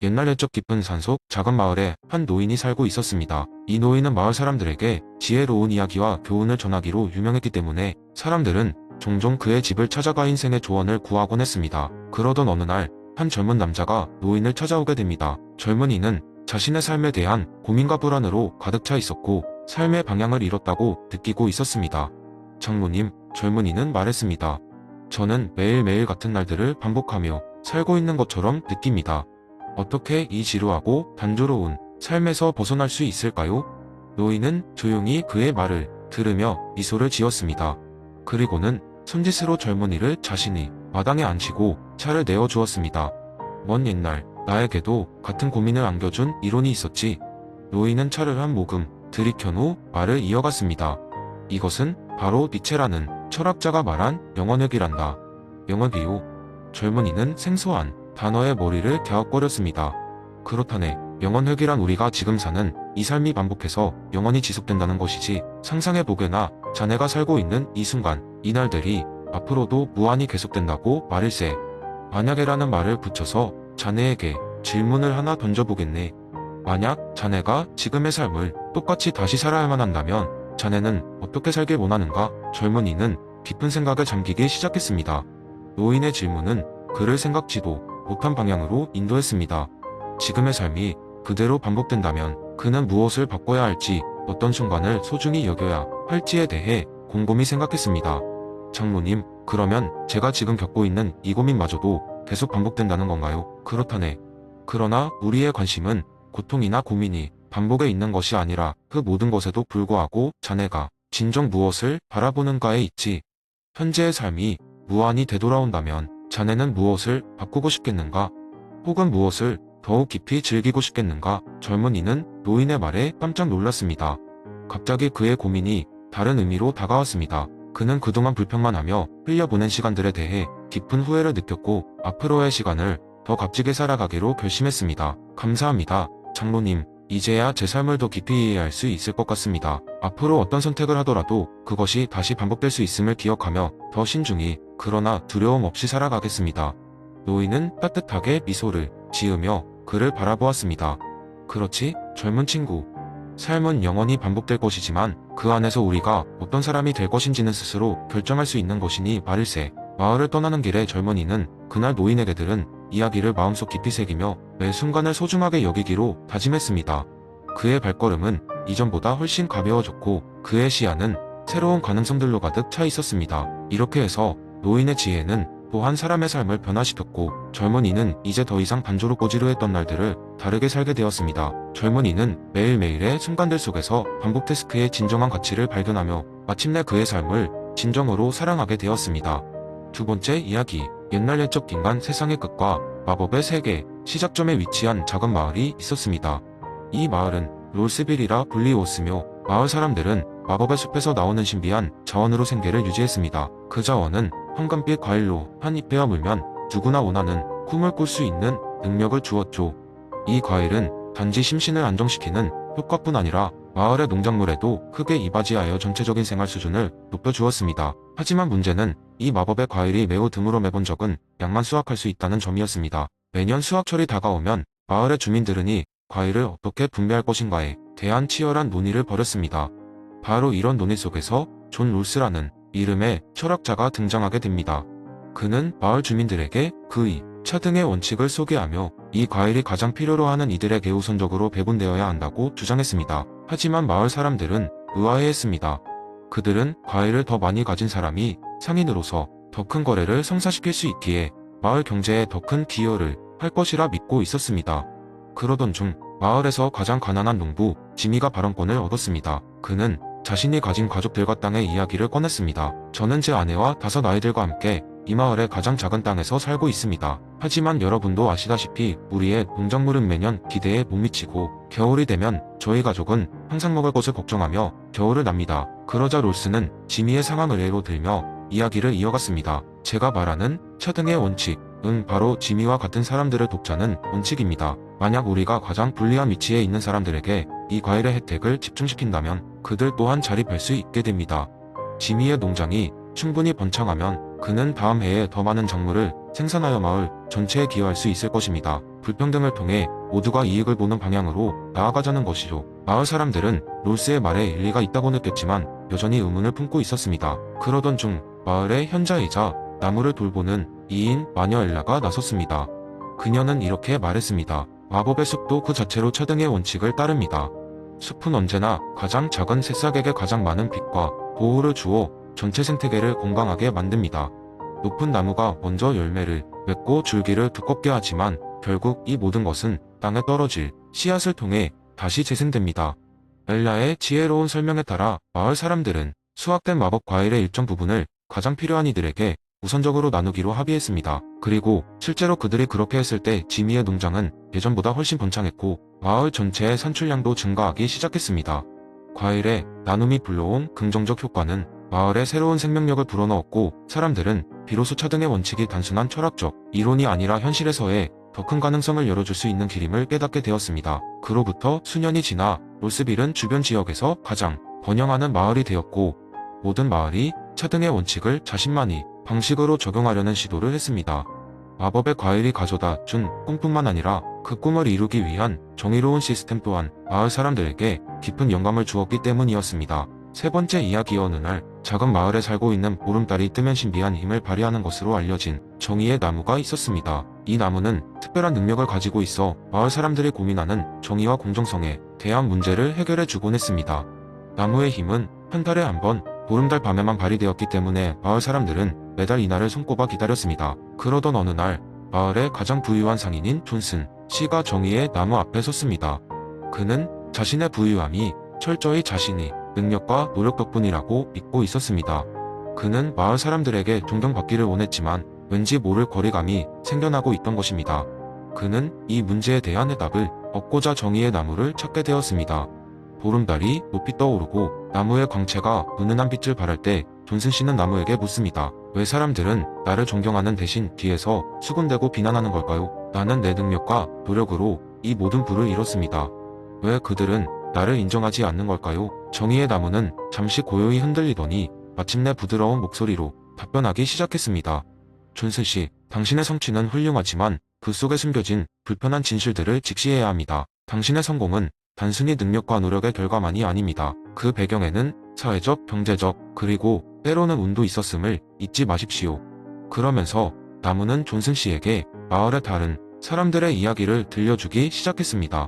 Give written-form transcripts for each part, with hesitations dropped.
옛날 옛적 깊은 산속 작은 마을에 한 노인이 살고 있었습니다. 이 노인은 마을 사람들에게 지혜로운 이야기와 교훈을 전하기로 유명했기 때문에 사람들은 종종 그의 집을 찾아가 인생의 조언을 구하곤 했습니다. 그러던 어느 날 한 젊은 남자가 노인을 찾아오게 됩니다. 젊은이는 자신의 삶에 대한 고민과 불안으로 가득 차 있었고 삶의 방향을 잃었다고 느끼고 있었습니다. 장로님, 젊은이는 말했습니다. 저는 매일매일 같은 날들을 반복하며 살고 있는 것처럼 느낍니다. 어떻게 이 지루하고 단조로운 삶에서 벗어날 수 있을까요? 노인은 조용히 그의 말을 들으며 미소를 지었습니다. 그리고는 손짓으로 젊은이를 자신이 마당에 앉히고 차를 내어주었습니다. 먼 옛날 나에게도 같은 고민을 안겨준 이론이 있었지. 노인은 차를 한 모금 들이켠 후 말을 이어갔습니다. 이것은 바로 니체라는 철학자가 말한 영원획이란다. 영원이요. 젊은이는 생소한 단어에 머리를 갸웃거렸습니다. 그렇다네. 영원획이란 우리가 지금 사는 이 삶이 반복해서 영원히 지속된다는 것이지. 상상해보게나 자네가 살고 있는 이 순간, 이 날들이 앞으로도 무한히 계속된다고 말일세. 만약에라는 말을 붙여서 자네에게 질문을 하나 던져보겠네. 만약 자네가 지금의 삶을 똑같이 다시 살아야만 한다면 자네는 어떻게 살길 원하는가? 젊은이는 깊은 생각에 잠기기 시작했습니다. 노인의 질문은 그를 생각지도 못한 방향으로 인도했습니다. 지금의 삶이 그대로 반복된다면 그는 무엇을 바꿔야 할지, 어떤 순간을 소중히 여겨야 할지에 대해 곰곰이 생각했습니다. 장로님, 그러면 제가 지금 겪고 있는 이 고민마저도 계속 반복된다는 건가요? 그렇다네. 그러나 우리의 관심은 고통이나 고민이 반복에 있는 것이 아니라 그 모든 것에도 불구하고 자네가 진정 무엇을 바라보는가에 있지. 현재의 삶이 무한히 되돌아온다면 자네는 무엇을 바꾸고 싶겠는가? 혹은 무엇을 더욱 깊이 즐기고 싶겠는가? 젊은이는 노인의 말에 깜짝 놀랐습니다. 갑자기 그의 고민이 다른 의미로 다가왔습니다. 그는 그동안 불평만 하며 흘려보낸 시간들에 대해 깊은 후회를 느꼈고 앞으로의 시간을 더 값지게 살아가기로 결심했습니다. 감사합니다. 장로님, 이제야 제 삶을 더 깊이 이해할 수 있을 것 같습니다. 앞으로 어떤 선택을 하더라도 그것이 다시 반복될 수 있음을 기억하며 더 신중히, 그러나 두려움 없이 살아가겠습니다. 노인은 따뜻하게 미소를 지으며 그를 바라보았습니다. 그렇지, 젊은 친구. 삶은 영원히 반복될 것이지만 그 안에서 우리가 어떤 사람이 될 것인지는 스스로 결정할 수 있는 것이니 말일세. 마을을 떠나는 길에 젊은이는 그날 노인에게 들은 이야기를 마음속 깊이 새기며 매 순간을 소중하게 여기기로 다짐했습니다. 그의 발걸음은 이전보다 훨씬 가벼워졌고 그의 시야는 새로운 가능성들로 가득 차 있었습니다. 이렇게 해서 노인의 지혜는 또 한 사람의 삶을 변화시켰고 젊은이는 이제 더 이상 단조롭고 지루했던 날들을 다르게 살게 되었습니다. 젊은이는 매일매일의 순간들 속에서 반복 태스크의 진정한 가치를 발견하며 마침내 그의 삶을 진정으로 사랑하게 되었습니다. 두 번째 이야기. 옛날 옛적 인간 세상의 끝과 마법의 세계. 시작점에 위치한 작은 마을이 있었습니다. 이 마을은 롤스빌이라 불리웠으며 마을 사람들은 마법의 숲에서 나오는 신비한 자원으로 생계를 유지했습니다. 그 자원은 황금빛 과일로 한 입 베어 물면 누구나 원하는 꿈을 꿀 수 있는 능력을 주었죠. 이 과일은 단지 심신을 안정시키는 효과뿐 아니라 마을의 농작물에도 크게 이바지하여 전체적인 생활 수준을 높여주었습니다. 하지만 문제는 이 마법의 과일이 매우 드물어 매번 적은 양만 수확할 수 있다는 점이었습니다. 매년 수확철이 다가오면 마을의 주민들은 이 과일을 어떻게 분배할 것인가에 대한 치열한 논의를 벌였습니다. 바로 이런 논의 속에서 존 롤스라는 이름의 철학자가 등장하게 됩니다. 그는 마을 주민들에게 의, 차 등의 원칙을 소개하며 이 과일이 가장 필요로 하는 이들에게 우선적으로 배분되어야 한다고 주장했습니다. 하지만 마을 사람들은 의아해했습니다. 그들은 과일을 더 많이 가진 사람이 상인으로서 더 큰 거래를 성사시킬 수 있기에 마을 경제에 더 큰 기여를 할 것이라 믿고 있었습니다. 그러던 중 마을에서 가장 가난한 농부 지미가 발언권을 얻었습니다. 그는 자신이 가진 가족들과 땅의 이야기를 꺼냈습니다. 저는 제 아내와 5 아이들과 함께 이 마을의 가장 작은 땅에서 살고 있습니다. 하지만 여러분도 아시다시피 우리의 농작물은 매년 기대에 못 미치고 겨울이 되면 저희 가족은 항상 먹을 것을 걱정하며 겨울을 납니다. 그러자 롤스는 지미의 상황을 예로 들며 이야기를 이어갔습니다. 제가 말하는 차등의 원칙은 바로 지미와 같은 사람들을 돕자는 원칙입니다. 만약 우리가 가장 불리한 위치에 있는 사람들에게 이 과일의 혜택을 집중시킨다면 그들 또한 자립할 수 있게 됩니다. 지미의 농장이 충분히 번창하면 그는 다음 해에 더 많은 작물을 생산하여 마을 전체에 기여할 수 있을 것입니다. 불평등을 통해 모두가 이익을 보는 방향으로 나아가자는 것이죠. 마을 사람들은 롤스의 말에 일리가 있다고 느꼈지만 여전히 의문을 품고 있었습니다. 그러던 중 마을의 현자이자 나무를 돌보는 이인 마녀 엘라가 나섰습니다. 그녀는 이렇게 말했습니다. 마법의 숲도 그 자체로 차등의 원칙을 따릅니다. 숲은 언제나 가장 작은 새싹에게 가장 많은 빛과 보호를 주어 전체 생태계를 건강하게 만듭니다. 높은 나무가 먼저 열매를 맺고 줄기를 두껍게 하지만 결국 이 모든 것은 땅에 떨어질 씨앗을 통해 다시 재생됩니다. 엘라의 지혜로운 설명에 따라 마을 사람들은 수확된 마법 과일의 일정 부분을 가장 필요한 이들에게 우선적으로 나누기로 합의했습니다. 그리고 실제로 그들이 그렇게 했을 때 지미의 농장은 예전보다 훨씬 번창했고 마을 전체의 산출량도 증가하기 시작했습니다. 과일의 나눔이 불러온 긍정적 효과는 마을에 새로운 생명력을 불어넣었고 사람들은 비로소 차등의 원칙이 단순한 철학적 이론이 아니라 현실에서의 더 큰 가능성을 열어줄 수 있는 길임을 깨닫게 되었습니다. 그로부터 수년이 지나 롤스빌은 주변 지역에서 가장 번영하는 마을이 되었고 모든 마을이 차등의 원칙을 자신만의 방식으로 적용하려는 시도를 했습니다. 마법의 과일이 가져다 준 꿈뿐만 아니라 그 꿈을 이루기 위한 정의로운 시스템 또한 마을 사람들에게 깊은 영감을 주었기 때문이었습니다. 세 번째 이야기. 어느 날 작은 마을에 살고 있는 보름달이 뜨면 신비한 힘을 발휘하는 것으로 알려진 정의의 나무가 있었습니다. 이 나무는 특별한 능력을 가지고 있어 마을 사람들이 고민하는 정의와 공정성에 대한 문제를 해결해 주곤 했습니다. 나무의 힘은 한 달에 한 번 보름달 밤에만 발휘되었기 때문에 마을 사람들은 매달 이날을 손꼽아 기다렸습니다. 그러던 어느 날 마을의 가장 부유한 상인인 존슨 씨가 정의의 나무 앞에 섰습니다. 그는 자신의 부유함이 철저히 자신의 능력과 노력 덕분이라고 믿고 있었습니다. 그는 마을 사람들에게 존경받기를 원했지만 왠지 모를 거리감이 생겨나고 있던 것입니다. 그는 이 문제에 대한 해답을 얻고자 정의의 나무를 찾게 되었습니다. 보름달이 높이 떠오르고 나무의 광채가 은은한 빛을 발할 때 존슨 씨는 나무에게 묻습니다. 왜 사람들은 나를 존경하는 대신 뒤에서 수군대고 비난하는 걸까요? 나는 내 능력과 노력으로 이 모든 부를 이뤘습니다. 왜 그들은 나를 인정하지 않는 걸까요? 정의의 나무는 잠시 고요히 흔들리더니 마침내 부드러운 목소리로 답변하기 시작했습니다. 존슨 씨, 당신의 성취는 훌륭하지만 그 속에 숨겨진 불편한 진실들을 직시해야 합니다. 당신의 성공은 단순히 능력과 노력의 결과만이 아닙니다. 그 배경에는 사회적, 경제적, 그리고 때로는 운도 있었음을 잊지 마십시오. 그러면서 나무는 존슨 씨에게 마을의 다른 사람들의 이야기를 들려주기 시작했습니다.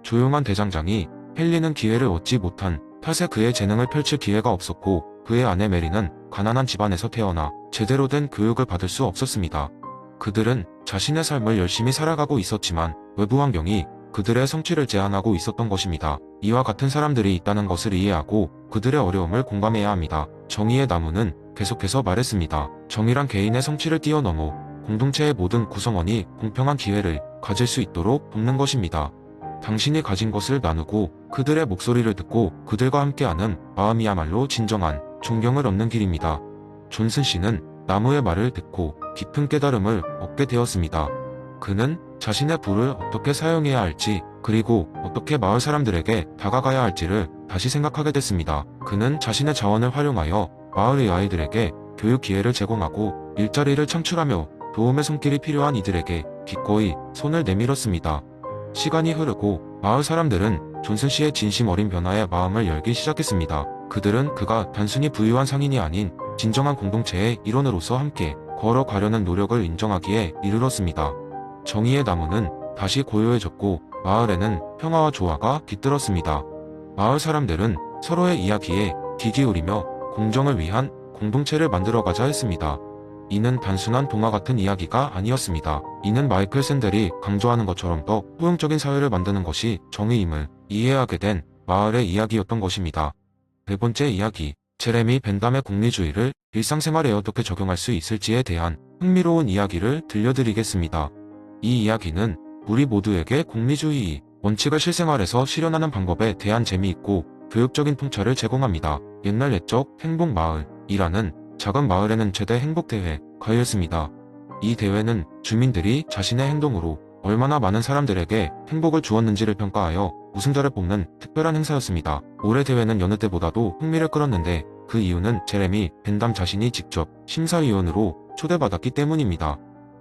조용한 대장장이 헨리는 기회를 얻지 못한 탓에 그의 재능을 펼칠 기회가 없었고 그의 아내 메리는 가난한 집안에서 태어나 제대로 된 교육을 받을 수 없었습니다. 그들은 자신의 삶을 열심히 살아가고 있었지만 외부 환경이 그들의 성취를 제한하고 있었던 것입니다. 이와 같은 사람들이 있다는 것을 이해하고 그들의 어려움을 공감해야 합니다. 정의의 나무는 계속해서 말했습니다. 정의란 개인의 성취를 뛰어넘어 공동체의 모든 구성원이 공평한 기회를 가질 수 있도록 돕는 것입니다. 당신이 가진 것을 나누고 그들의 목소리를 듣고 그들과 함께하는 마음이야말로 진정한 존경을 얻는 길입니다. 존슨 씨는 나무의 말을 듣고 깊은 깨달음을 얻게 되었습니다. 그는 자신의 부를 어떻게 사용해야 할지 그리고 어떻게 마을 사람들에게 다가가야 할지를 다시 생각하게 됐습니다. 그는 자신의 자원을 활용하여 마을의 아이들에게 교육 기회를 제공하고 일자리를 창출하며 도움의 손길이 필요한 이들에게 기꺼이 손을 내밀었습니다. 시간이 흐르고 마을 사람들은 존슨 씨의 진심 어린 변화에 마음을 열기 시작했습니다. 그들은 그가 단순히 부유한 상인이 아닌 진정한 공동체의 일원으로서 함께 걸어가려는 노력을 인정하기에 이르렀습니다. 정의의 나무는 다시 고요해졌고 마을에는 평화와 조화가 깃들었습니다. 마을 사람들은 서로의 이야기에 귀 기울이며 공정을 위한 공동체를 만들어가자 했습니다. 이는 단순한 동화 같은 이야기가 아니었습니다. 이는 마이클 샌델이 강조하는 것처럼 더 포용적인 사회를 만드는 것이 정의임을 이해하게 된 마을의 이야기였던 것입니다. 네 번째 이야기, 제레미 벤담의 공리주의를 일상생활에 어떻게 적용할 수 있을지에 대한 흥미로운 이야기를 들려드리겠습니다. 이 이야기는 우리 모두에게 공리주의 원칙을 실생활에서 실현하는 방법에 대한 재미있고 교육적인 통찰을 제공합니다. 옛날 옛적 행복마을이라는 작은 마을에는 최대 행복대회가 열렸습니다. 이 대회는 주민들이 자신의 행동으로 얼마나 많은 사람들에게 행복을 주었는지를 평가하여 우승자를 뽑는 특별한 행사였습니다. 올해 대회는 여느 때보다도 흥미를 끌었는데 그 이유는 제레미 벤담 자신이 직접 심사위원으로 초대받았기 때문입니다.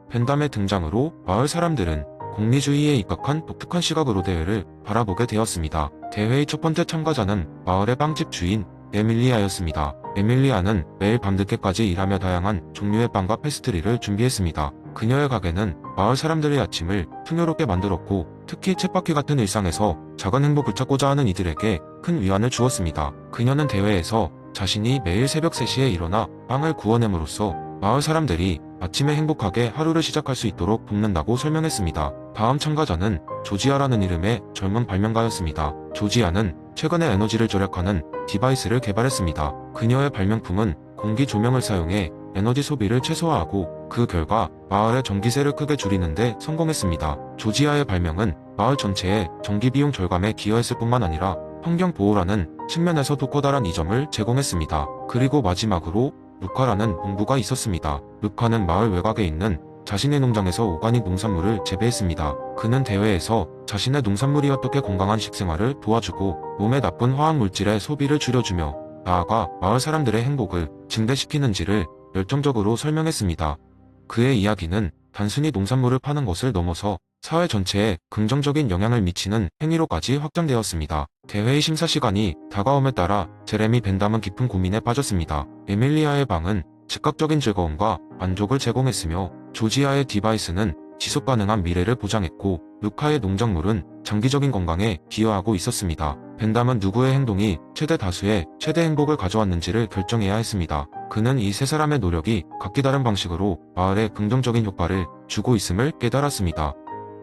벤담의 등장으로 마을 사람들은 공리주의에 입각한 독특한 시각으로 대회를 바라보게 되었습니다. 대회의 첫 번째 참가자는 마을의 빵집 주인 에밀리아였습니다. 에밀리아는 매일 밤늦게까지 일하며 다양한 종류의 빵과 페스트리를 준비했습니다. 그녀의 가게는 마을 사람들의 아침을 풍요롭게 만들었고, 특히 쳇바퀴 같은 일상에서 작은 행복을 찾고자 하는 이들에게 큰 위안을 주었습니다. 그녀는 대회에서 자신이 매일 새벽 3시에 일어나 빵을 구워냄으로써 마을 사람들이 아침에 행복하게 하루를 시작할 수 있도록 돕는다고 설명했습니다. 다음 참가자는 조지아라는 이름의 젊은 발명가였습니다. 조지아는 최근에 에너지를 절약하는 디바이스를 개발했습니다. 그녀의 발명품은 공기 조명을 사용해 에너지 소비를 최소화하고, 그 결과 마을의 전기세를 크게 줄이는 데 성공했습니다. 조지아의 발명은 마을 전체의 전기 비용 절감에 기여했을 뿐만 아니라 환경 보호라는 측면에서도 커다란 이점을 제공했습니다. 그리고 마지막으로 루카라는 농부가 있었습니다. 루카는 마을 외곽에 있는 자신의 농장에서 오가닉 농산물을 재배했습니다. 그는 대회에서 자신의 농산물이 어떻게 건강한 식생활을 도와주고 몸에 나쁜 화학물질의 소비를 줄여주며, 나아가 마을 사람들의 행복을 증대시키는지를 열정적으로 설명했습니다. 그의 이야기는 단순히 농산물을 파는 것을 넘어서 사회 전체에 긍정적인 영향을 미치는 행위로까지 확장되었습니다. 대회의 심사 시간이 다가옴에 따라 제레미 벤담은 깊은 고민에 빠졌습니다. 에밀리아의 방은 즉각적인 즐거움과 만족을 제공했으며, 조지아의 디바이스는 지속 가능한 미래를 보장했고, 루카의 농작물은 장기적인 건강에 기여하고 있었습니다. 벤담은 누구의 행동이 최대 다수의 최대 행복을 가져왔는지를 결정해야 했습니다. 그는 이 세 사람의 노력이 각기 다른 방식으로 마을에 긍정적인 효과를 주고 있음을 깨달았습니다.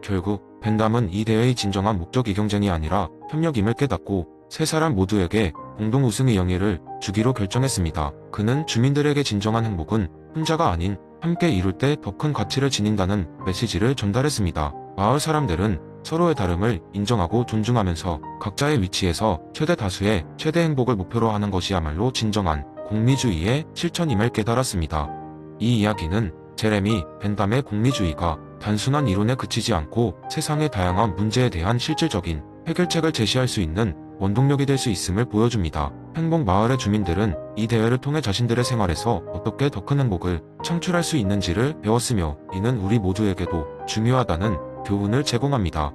결국 벤담은 이 대회의 진정한 목적이 경쟁이 아니라 협력임을 깨닫고, 세 사람 모두에게 공동 우승의 영예를 주기로 결정했습니다. 그는 주민들에게 진정한 행복은 혼자가 아닌 함께 이룰 때 더 큰 가치를 지닌다는 메시지를 전달했습니다. 마을 사람들은 서로의 다름을 인정하고 존중하면서 각자의 위치에서 최대 다수의 최대 행복을 목표로 하는 것이야말로 진정한 공리주의의 실천임을 깨달았습니다. 이 이야기는 제레미 벤담의 공리주의가 단순한 이론에 그치지 않고 세상의 다양한 문제에 대한 실질적인 해결책을 제시할 수 있는 원동력이 될 수 있음을 보여줍니다. 행복 마을의 주민들은 이 대회를 통해 자신들의 생활에서 어떻게 더 큰 행복을 창출할 수 있는지를 배웠으며, 이는 우리 모두에게도 중요하다는 교훈을 제공합니다.